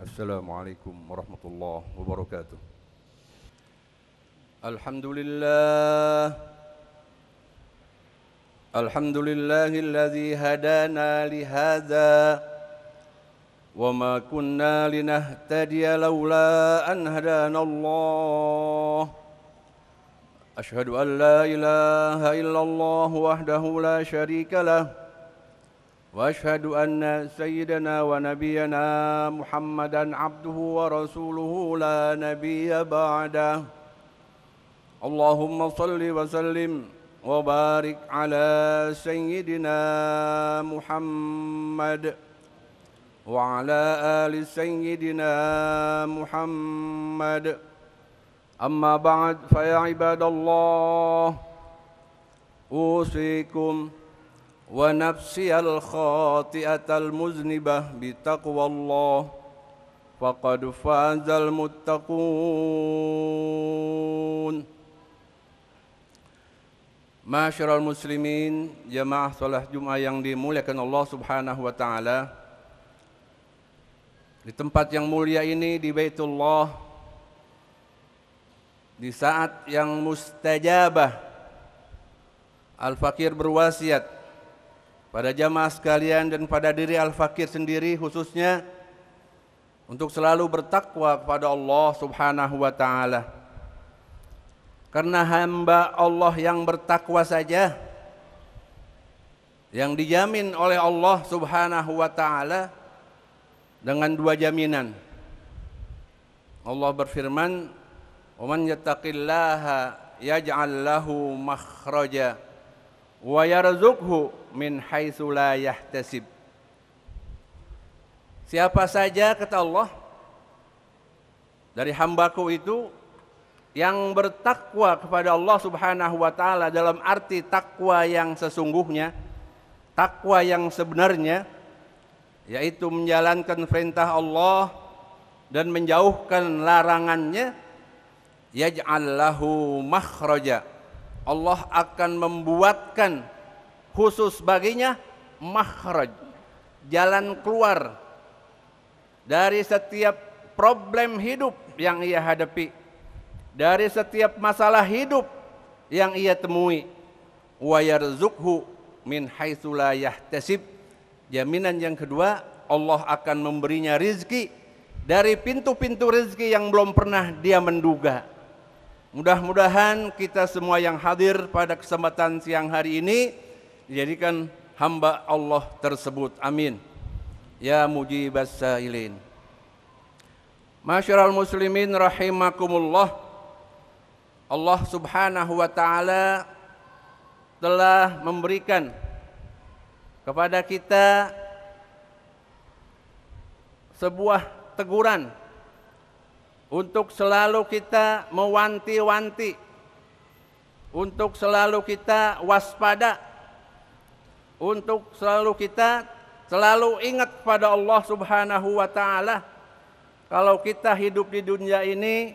Assalamualaikum warahmatullahi wabarakatuh. Alhamdulillah. Alhamdulillahilladzi hadana lihadza wa ma kunna linahtadiya laula an hadanallah. Asyhadu an la ilaha illallah wahdahu la syarika lah. وأشهد أن سيدنا ونبينا محمدًا عبده ورسوله لا نبي بعده اللهم صل وسلم وبارك على سيدنا محمد وعلى آل سيدنا محمد أما بعد فيا عباد الله أوصيكم ونفسي الخاطئة المذنبة بتقوى الله فقد فاز المتقون. Ma'asyiral muslimin, jamaah salat Jumat yang dimuliakan Allah Subhanahu wa taala. Di tempat yang mulia ini, di Baitullah, di saat yang mustajabah, Al-Fakir berwasiat pada jamaah sekalian dan pada diri Al-Fakir sendiri khususnya untuk selalu bertakwa kepada Allah Subhanahu wa taala. Karena hamba Allah yang bertakwa saja yang dijamin oleh Allah Subhanahu wa taala dengan dua jaminan. Allah berfirman, "Wa man yattaqillaha yaj'al lahu makhraja wa yarzuqhu min haitsu la yahtasib." Siapa saja, kata Allah, dari hambaku itu yang bertakwa kepada Allah Subhanahu wa taala dalam arti takwa yang sesungguhnya, takwa yang sebenarnya, yaitu menjalankan perintah Allah dan menjauhkan larangannya, yaj'al lahu makhraja, Allah akan membuatkan khusus baginya makhraj, jalan keluar dari setiap problem hidup yang ia hadapi, dari setiap masalah hidup yang ia temui. Wa yarzuqhu min haitsu la yahtasib. Jaminan yang kedua, Allah akan memberinya rizki dari pintu-pintu rizki yang belum pernah dia menduga. Mudah-mudahan kita semua yang hadir pada kesempatan siang hari ini dijadikan hamba Allah tersebut. Amin. Ya mujibas sailin. Masyiral muslimin rahimakumullah. Allah Subhanahu wa taala telah memberikan kepada kita sebuah teguran untuk selalu kita mewanti-wanti, untuk selalu kita waspada, untuk selalu kita ingat kepada Allah Subhanahu wa taala. Kalau kita hidup di dunia ini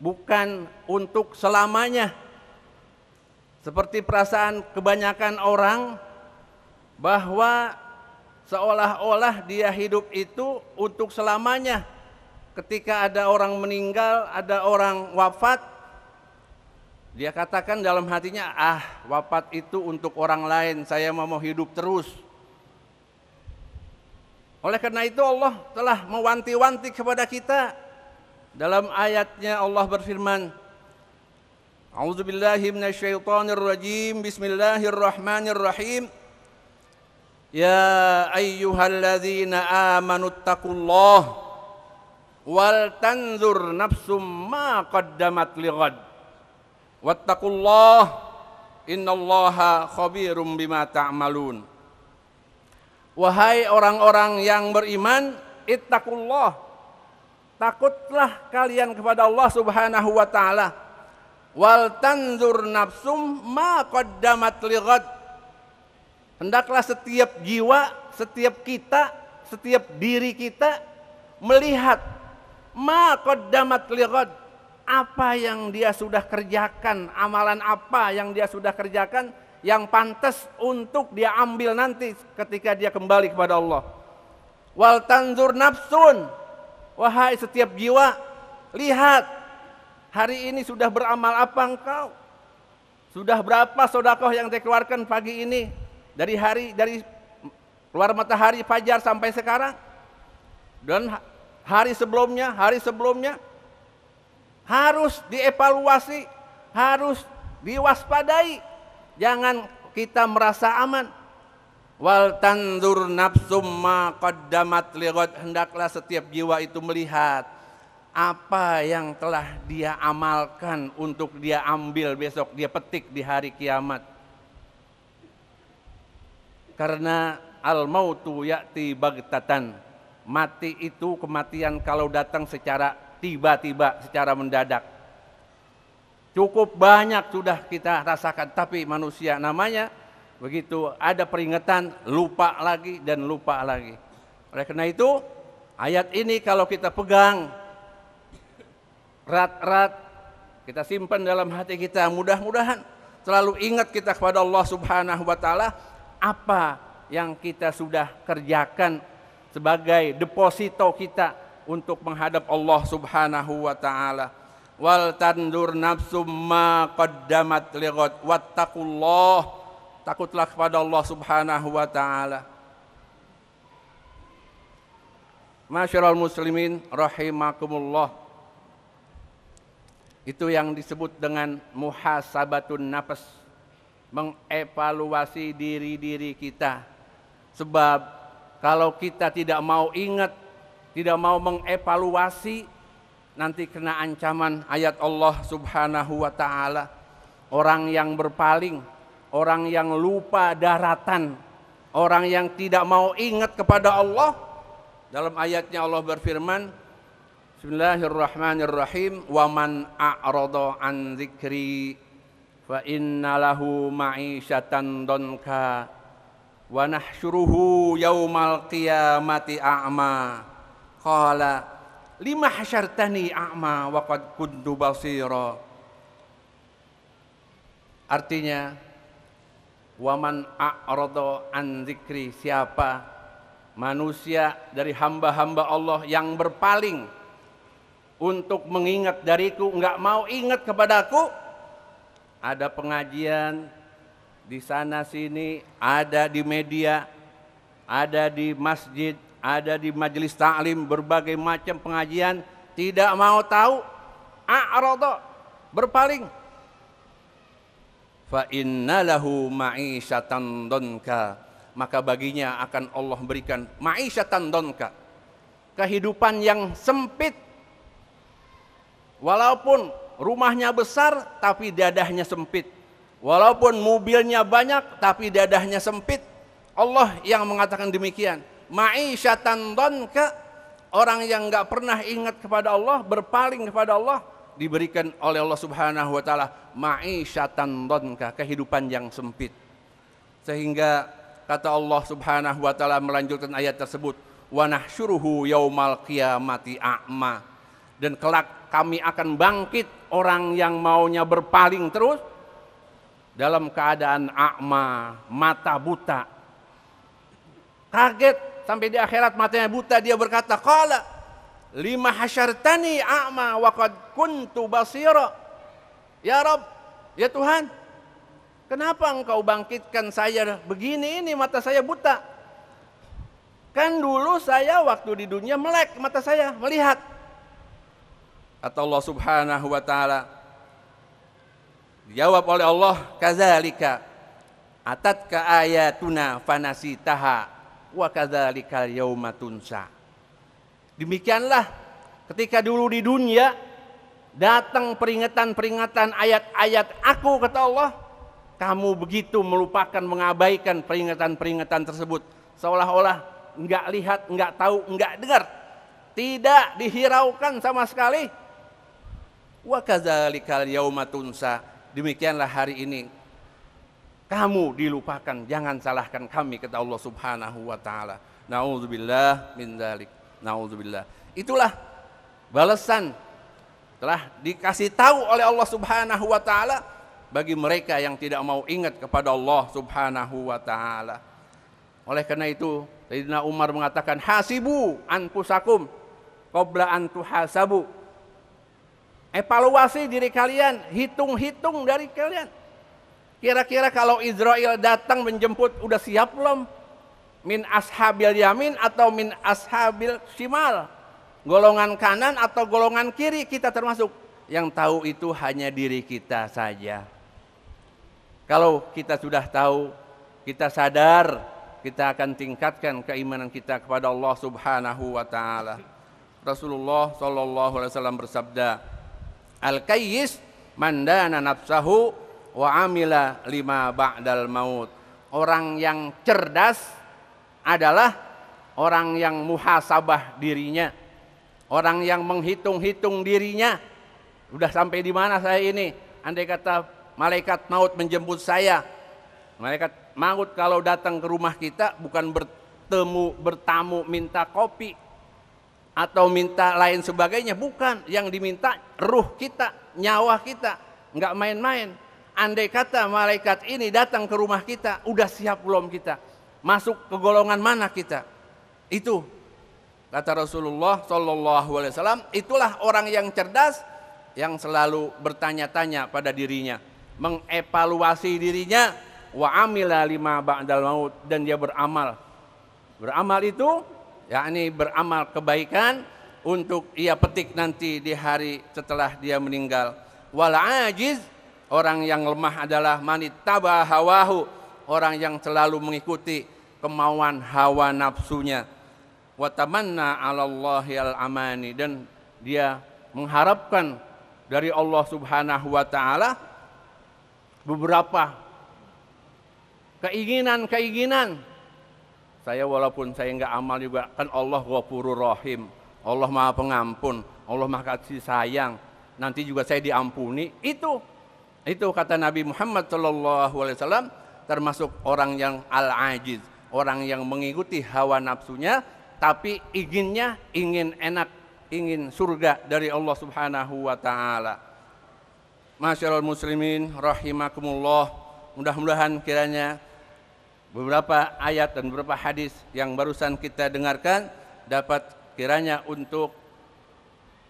bukan untuk selamanya. Seperti perasaan kebanyakan orang bahwa seolah-olah dia hidup itu untuk selamanya. Ketika ada orang meninggal, ada orang wafat, dia katakan dalam hatinya, wafat itu untuk orang lain, saya mau hidup terus. Oleh karena itu Allah telah mewanti-wanti kepada kita. Dalam ayatnya Allah berfirman, A'udzubillahi minasyaitonirrajim, Bismillahirrahmanirrahim. Ya ayyuhalladzina amanuttaqullaha wal tanzur nafsum ma qaddamat lighad wattaqullah innallaha khabirum bima ta'malun. Wahai orang-orang yang beriman, ittaqullah, takutlah kalian kepada Allah Subhanahu wa taala. Wal tanzur nafsum ma qaddamat lighad, hendaklah setiap jiwa, setiap kita, setiap diri kita melihat ma qaddamat lighad, apa yang dia sudah kerjakan, amalan apa yang dia sudah kerjakan yang pantas untuk dia ambil nanti ketika dia kembali kepada Allah. Wal tanzur nafsun, Wahai setiap jiwa, lihat hari ini sudah beramal apa engkau? Sudah berapa sedekah yang dikeluarkan pagi ini? Dari keluar matahari fajar sampai sekarang. Dan hari sebelumnya harus dievaluasi, harus diwaspadai. Jangan kita merasa aman. Wal tanzur nafsum ma qaddamat lighad, hendaklah setiap jiwa itu melihat apa yang telah dia amalkan untuk dia ambil besok, dia petik di hari kiamat. Karena al mautu ya'ti baghtatan, mati itu, kematian kalau datang secara tiba-tiba, secara mendadak. Cukup banyak sudah kita rasakan, tapi manusia namanya begitu ada peringatan, lupa lagi dan lupa lagi. Oleh karena itu, ayat ini kalau kita pegang erat-erat, kita simpan dalam hati kita, mudah-mudahan selalu ingat kita kepada Allah Subhanahu wa taala, apa yang kita sudah kerjakan sebagai deposito kita untuk menghadap Allah Subhanahu wa taala. Wal tandur nafsum ma qaddamat lighad wattaqullah, takutlah kepada Allah Subhanahu wa taala. Masyiral muslimin rahimakumullah. Itu yang disebut dengan muhasabatun nafs, mengevaluasi diri kita. Sebab kalau kita tidak mau ingat, tidak mau mengevaluasi, nanti kena ancaman ayat Allah Subhanahu wa taala. Orang yang berpaling, orang yang lupa daratan, orang yang tidak mau ingat kepada Allah. Dalam ayatnya Allah berfirman, Bismillahirrahmanirrahim, wa man a'rada an dzikri fa inna lahu ma'isyatan donka wa nahsyuruhu yaumal qiyamati a'ma qala lima hasyartani a'ma wa qad kuntu basira. Artinya, waman a'rada an dzikri, siapa manusia dari hamba-hamba Allah yang berpaling untuk mengingat dariku, enggak mau ingat kepadaku. Ada pengajian di sana sini, ada di media, ada di masjid, ada di majelis ta'lim, berbagai macam pengajian, tidak mau tahu, a'rada, berpaling. Fa inna lahu ma'isyatan donka, maka baginya akan Allah berikan ma'isyatan donka, kehidupan yang sempit. Walaupun rumahnya besar tapi dadahnya sempit, walaupun mobilnya banyak tapi dadahnya sempit. Allah yang mengatakan demikian, ma'isyatan donka. Orang yang enggak pernah ingat kepada Allah, berpaling kepada Allah, diberikan oleh Allah Subhanahu wa taala ma'isyatan donka, kehidupan yang sempit. Sehingga kata Allah Subhanahu wa taala melanjutkan ayat tersebut, wa nahsyuruhu yaumal qiyamati a'ma, dan kelak kami akan bangkit orang yang maunya berpaling terus dalam keadaan a'ma, mata buta. Kaget sampai di akhirat matanya buta, dia berkata, qala lima hasyartani a'ma wa qad kuntu basira. Ya Rabb, ya Tuhan, kenapa engkau bangkitkan saya begini, ini mata saya buta? Kan dulu saya waktu di dunia melek, mata saya melihat. Kata Allah Subhanahu wa taala, dijawab oleh Allah, kadzalika atatka ayatuna fanasitaha wa kadzalikal yauma tunsa. Demikianlah ketika dulu di dunia datang peringatan-peringatan, ayat-ayat aku, kata Allah, kamu begitu melupakan, mengabaikan peringatan-peringatan tersebut, seolah-olah enggak lihat, enggak tahu, enggak dengar, tidak dihiraukan sama sekali. Wa kadzalikal yauma tunsa, demikianlah hari ini kamu dilupakan, jangan salahkan kami, kata Allah Subhanahu wa taala. Nauzubillah min dzalik. Nauzubillah. Itulah balasan telah dikasih tahu oleh Allah Subhanahu wa taala bagi mereka yang tidak mau ingat kepada Allah Subhanahu wa taala. Oleh karena itu, Sayyidina Umar mengatakan, hasibu anfusakum, qabla an tuhasabu. Evaluasi diri kalian, hitung-hitung dari kalian. Kira-kira kalau Israel datang menjemput, udah siap belum? Min ashabil yamin atau min ashabil shimal? Golongan kanan atau golongan kiri kita termasuk? Yang tahu itu hanya diri kita saja. Kalau kita sudah tahu, kita sadar, kita akan tingkatkan keimanan kita kepada Allah Subhanahu wa taala. Rasulullah sallallahu alaihi wasallam bersabda, "Al-kayyis man dana nafsahu wa amila lima ba'dal maut." Orang yang cerdas adalah orang yang muhasabah dirinya, orang yang menghitung-hitung dirinya. Udah sampai di mana saya ini? Andai kata malaikat maut menjemput saya, malaikat maut kalau datang ke rumah kita bukan bertamu minta kopi atau minta lain sebagainya, bukan. Yang diminta ruh kita, nyawa kita, nggak main-main. Andai kata malaikat ini datang ke rumah kita, udah siap belum kita? Masuk ke golongan mana kita? Itu kata Rasulullah sallallahu alaihi wasallam, itulah orang yang cerdas, yang selalu bertanya-tanya pada dirinya, mengevaluasi dirinya, wa amila lima ba'dal maut, dan dia beramal. Beramal itu yakni beramal kebaikan untuk ia petik nanti di hari setelah dia meninggal. Wal ajiz, orang yang lemah adalah manittaba hawahu, orang yang selalu mengikuti kemauan hawa nafsunya. Wa tamanna 'alallahi al-amani, dan dia mengharapkan dari Allah Subhanahu wa taala beberapa keinginan. Saya walaupun saya enggak amal juga, kan Allah Ghafurur Rahim, Allah Maha Pengampun, Allah Maha Kasih Sayang, nanti juga saya diampuni. Itu kata Nabi Muhammad sallallahu alaihi wasallam, termasuk orang yang al-ajiz, orang yang mengikuti hawa nafsunya tapi ingin enak, ingin surga dari Allah Subhanahu wa taala. Masyaallah muslimin rahimakumullah, mudah-mudahan kiranya beberapa ayat dan beberapa hadis yang barusan kita dengarkan dapat kiranya untuk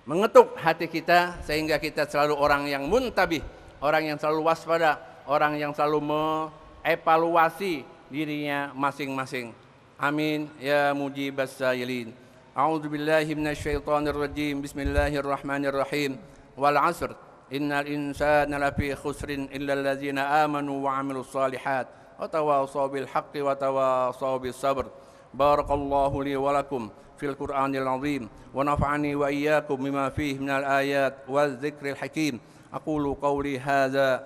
mengetuk hati kita, sehingga kita selalu orang yang muntabih, orang yang selalu waspada, orang yang selalu mengevaluasi dirinya masing-masing. Amin ya mujibas sailin. A'udzu billahi minasyaitonir rajim. Bismillahirrahmanirrahim. Wal 'asr innal insana lafi khusrin illa allazina amanu wa 'amilus shalihat wa tawashaw bil haqqi wa tawashaw bis sabr. Barakallahu li wa lakum fil Qur'anil 'azim wa nafa'ani wa iyyakum bima fihi minal ayat waz dzikril hakim. Aqulu qawli hadza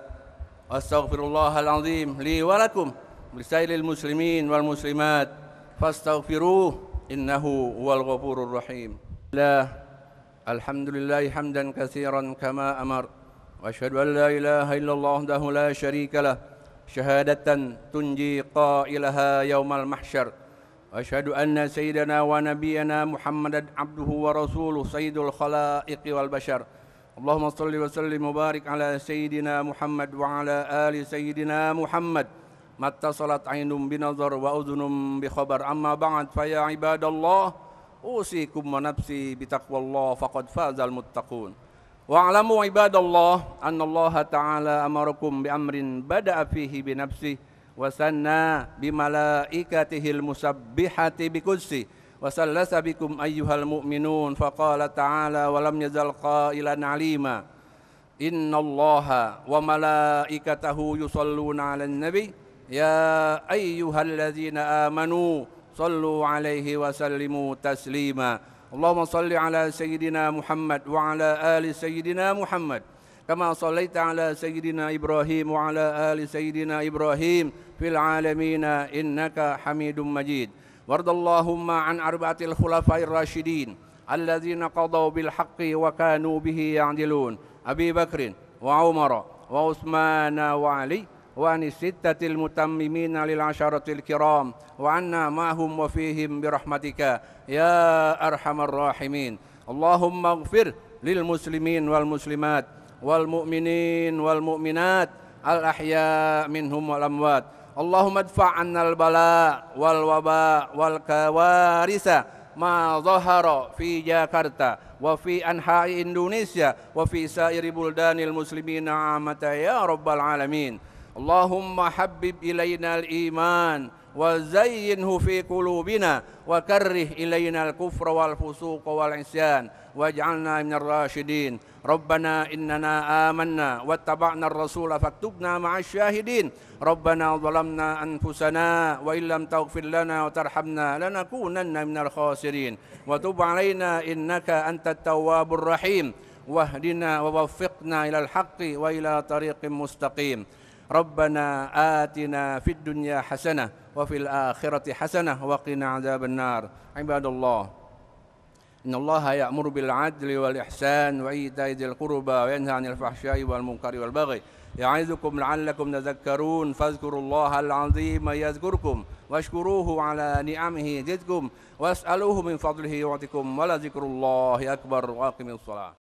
astaghfirullahal 'azim li wa lakum lisairil muslimin wal muslimat fastaghfiruh innahu huwal ghafurur rahim. Alhamdulillah hamdan katsiran kama amar, wa asyhadu an la ilaha illallah wahdahu la syarika lah, syahadatan tunji qailaha yaumal mahsyar. Wa asyhadu anna sayyidana wa nabiyyana Muhammadan abduhu wa rasuluh sayyidul khalaiqi wal bashar. Allahumma shalli wa sallim wa barik ala sayyidina Muhammad wa ala ali sayyidina Muhammad. Mattasalat ainum binazar wa udhunum bi khabar. Amma ba'd, fa ya ibadallah usikum wa nafsi bi taqwallah faqad fazal muttaqun. Wa alamu ibadallah anna Allah ta'ala amarakum bi amrin bada'a fihi bi nafsi wa sanna bi malaikatihil musabbihati bi qudsi wa sallasa bikum ayyuhal mu'minun faqala ta'ala wa lam yazal qailan alima inna Allaha wa malaikatahu yusalluna 'alan nabi ya ayyuhalladzina amanu sallu alaihi wa sallimu taslima. Allahumma salli ala sayyidina Muhammad wa ala ali sayyidina Muhammad kama sallaita ala sayyidina Ibrahim wa ala ali sayyidina Ibrahim fil alamin innaka Hamidum Majid. Wardallahumma an arba'atil khulafair rasyidin alladzina qadaw bil haqqi wa kanu bihi ya'dilun, Abi Bakrin wa Umar wa Utsman wa Ali wa sittatil mutammimina lil asharatil kiram wa anna ma'hum wa fihim birahmatika ya arhamar rahimin. Allahumma ighfir lil muslimin wal muslimat wal mu'minin wal mu'minat al ahya minhum wal amwat. Allahumma adfa' 'annal bala wal waba wal kawarisa ما ظهر في جاكرتا وفي أنحاء إندونيسيا وفي سائر بلدان المسلمين عامة يا رب العالمين. اللهم حبب إلينا الإيمان وزينه في قلوبنا وكره إلينا الكفر والفسوق والعصيان واجعلنا من الراشدين. ربنا إننا آمنا واتبعنا الرسول فاكتبنا مع الشاهدين. ربنا ظلمنا أنفسنا وإن لم تغفر لنا وترحمنا لنكونن من الخاسرين. وتب علينا إنك أنت التواب الرحيم. واهدنا ووفقنا إلى الحق وإلى طريق مستقيم. ربنا آتنا في الدنيا حسنة وفي الآخرة حسنة وقنا عذاب النار. عباد الله، إن الله يأمر بالعدل والإحسان وإيتاء ذي القربى وينهى عن الفحشاء والمنكر والبغي يعظكم لعلكم تذكرون. فاذكروا الله العظيم يذكركم واشكروه على نعمه يزدكم واسألوه من فضله يعطكم ولذكر الله أكبر. وأقم الصلاة.